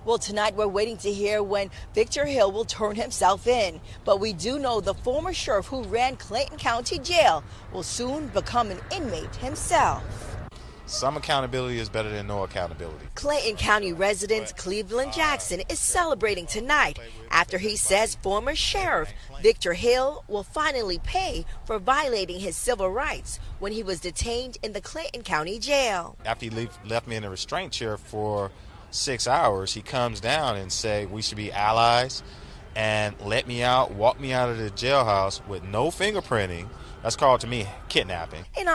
Well, tonight we're waiting to hear when Victor Hill will turn himself in. But we do know the former sheriff who ran Clayton County Jail will soon become an inmate himself. Some accountability is better than no accountability. Clayton County resident Cleveland Jackson is celebrating tonight after he says former sheriff Victor Hill will finally pay for violating his civil rights when he was detained in the Clayton County Jail. After he left me in a restraint chair for 6 hours, he comes down and say we should be allies and let me out, walk me out of the jailhouse with no fingerprinting. That's called to me kidnapping. In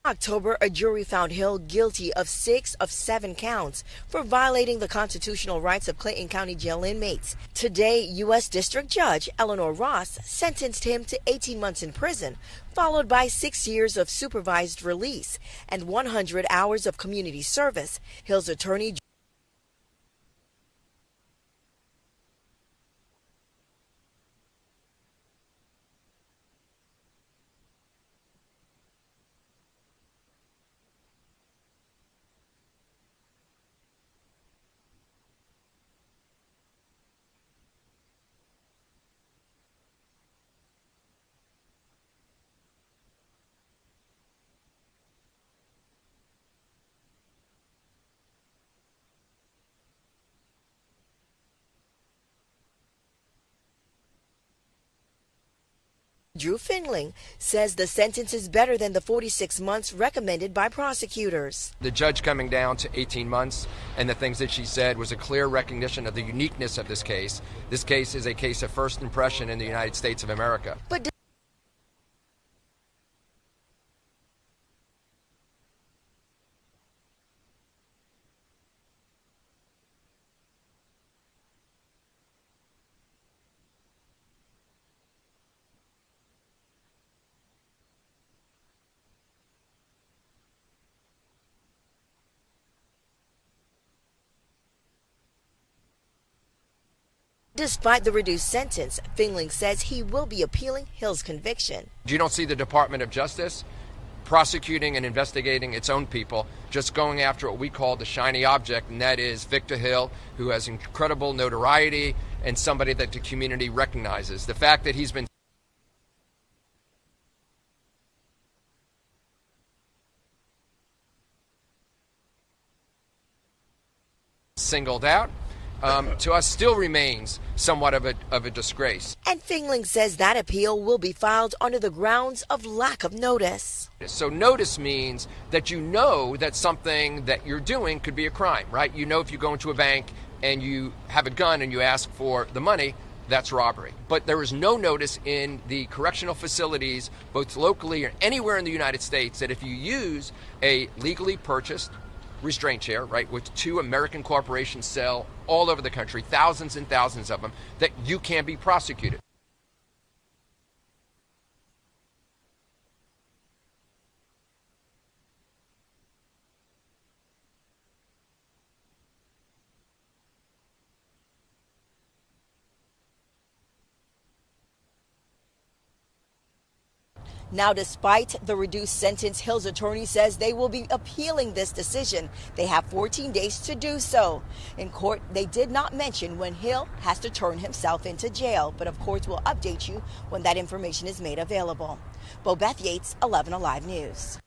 October, a jury found Hill guilty of 6 of 7 counts for violating the constitutional rights of Clayton County jail inmates. Today, U.S. District Judge Eleanor Ross sentenced him to 18 months in prison, followed by 6 years of supervised release and 100 hours of community service. Hill's attorney Drew Findling says the sentence is better than the 46 months recommended by prosecutors. The judge coming down to 18 months and the things that she said was a clear recognition of the uniqueness of this case. This case is a case of first impression in the United States of America. But despite the reduced sentence, Findling says he will be appealing Hill's conviction. You don't see the Department of Justice prosecuting and investigating its own people, just going after what we call the shiny object, and that is Victor Hill, who has incredible notoriety and somebody that the community recognizes. The fact that he's been singled out to us still remains somewhat of a disgrace. And Findling says that appeal will be filed under the grounds of lack of notice. So notice means that you know that something that you're doing could be a crime, right? You know if you go into a bank and you have a gun and you ask for the money, that's robbery. But there is no notice in the correctional facilities, both locally or anywhere in the United States, that if you use a legally purchased restraint chair, right, which 2 American corporations sell all over the country, thousands and thousands of them, that you can be prosecuted. Now, despite the reduced sentence, Hill's attorney says they will be appealing this decision. They have 14 days to do so. In court, they did not mention when Hill has to turn himself into jail, but of course we'll update you when that information is made available. Bobeth Yates, 11 Alive News.